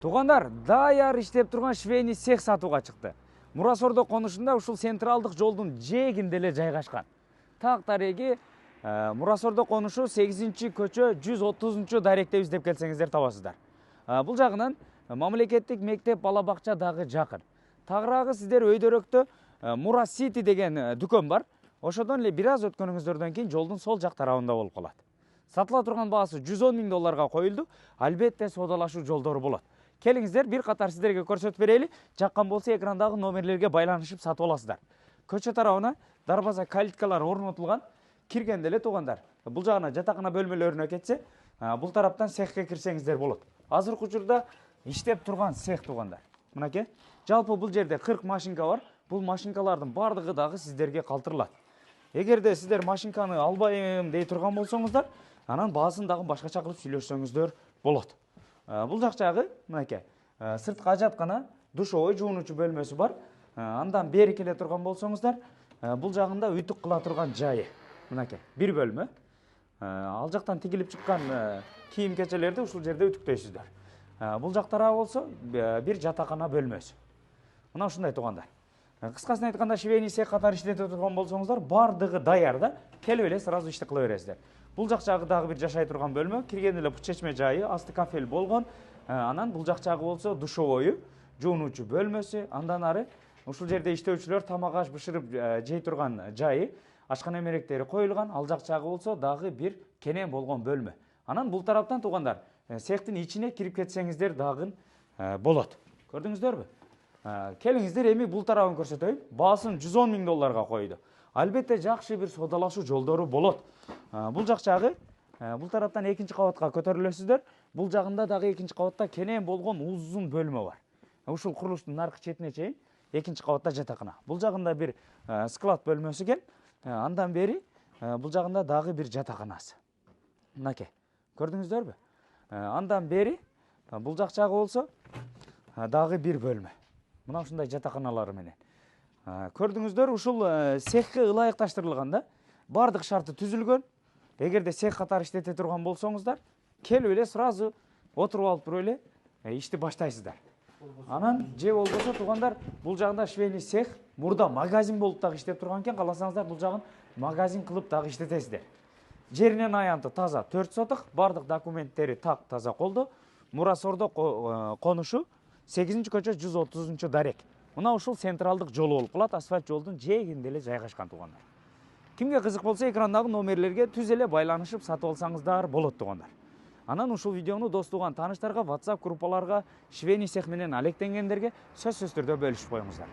Тугандар, даяр иштеп турган швейный цех сатууга чыкты. Мурасордо конушунда ушул централдык жолдун жээгинде эле жайгашкан. Так дареги Мурасордо конушу 8-көчө 130 даректе издеп келсеңиздер табасыздар. Бул жагынан мамлекеттик мектеп бала бакча дагы жакын. Тагыраагы сиздер өйдөрөктө Мура City деген дүкөн бар. Ошодон эле бир аз өткөнүңүздөрдөн кийин жолдун сол жак тарабында болуп калат. Сатыла турган баасы 110 000 долларга коюлду. Албетте соодалашуу жолдору болот. Келиңиздер, бир катар сиздерге көрсөтүп берели. Жаккан болсо экрандагы номерлерге байланышып сатып аласыздар. Көчө тарабына дарбаза калиткалар орнотулган. Киргенде эле туугандар, бул жагына жатакана бөлмөлөрүнө кетсе, бул тараптан цехке кирсеңиздер болот. Азыркы учурда иштеп турган цех туугандар. Мынакей, жалпы бул жерде 40 машинка бар. Бул машинкалардын бардыгы дагы сиздерге калтырылат. Эгерде сиздер машинканы албайм дей турган болсоңуздар, анан баасын дагы башкача кылып сүйлөшсөңүздөр болот. Бул жак жагы мынакей, сырткы ажаткана, душовой жуунуучу бөлмөсү бар. Андан бери келе турган болсоңуздар, бул жагында үтүк кыла турган жайы. Мынакей, бир бөлмө. Ал жактан тигилип чыккан кийим кечелерди ушул жерде үтүктөйсүздөр. Бул жактара болсо бир жатакана бөлмөсү. Мына ушундай туугандар. Кыскасын айтканда, швейный цех катары иштетип турган болсоңуздар, бардыгы даяр да, келип эле сразу ишти кыла бересиздер. Бул жак жагы дагы бир жашай турган бөлмө, киргенде эле бут чечме жайы, асты кафель болгон. Анан бул жак жагы болсо душовою, жуунуучу бөлмөсү, андан ары ушул жерде иштөөчүлөр тамак аш бышырып жей турган жайы, ашкана эмеректери коюлган. Ал жак жагы болсо дагы бир кенен болгон бөлмө. Анан бул тараптан туугандар, цехтин ичине кирип кетсеңиздер дагы болот. Көрдүңүздөрбү? Келиңиздер, эми бул тарабын көрсөтөйүн. Баасын 110 000 долларга койду. Албетте жакшы бир соодалашуу жолдору болот. Бул жак жагы, бул тараптан экинчи кабатка көтөрүлөсүздөр. Бул жагында дагы экинчи кабатта кенен болгон узун бөлмө бар. Ушул курулуштун наркы четине чейин экинчи кабатта жатакана. Бул жагында бир склад бөлмөсү экен. Андан бери бул жагында дагы бир жатаканасы. Мынакей, көрдүңүздөрбү? Андан бери бул жак жагы болсо дагы бир бөлмө. Мына ушундай жатаканалары менен. Көрдүңүздөр, ушул цехке ылайыкташтырылган да. Бардык шарты түзүлгөн. Эгерде цех катары иштете турган болсоңуздар, келип эле сразу отуруп алып туруп эле ишти баштайсыздар. Анан же болбосо туугандар, бул жагында швейный цех мурда магазин болуп дагы иштеп турган экен. Кааласаңыздар, бул жагын магазин кылып дагы иштетесиздер. Жеринен аянты таза 4 соток, бардык документтери так таза колдо. Мурасордо конушу 8-көчө 130 дарек. Мына ушул централдык жол болуп калат, асфальт жолдун жээгинде эле жайгашкан туугандар. Кимге кызык болсо, экрандагы номерлерге түз эле байланышып сатып алсаңыздар болот туугандар. Анан ушул видеону дос туган тааныштарга, WhatsApp группаларга, швейный цех менен алектенгендерге сөзсүз түрдө бөлүшүп коюңуздар.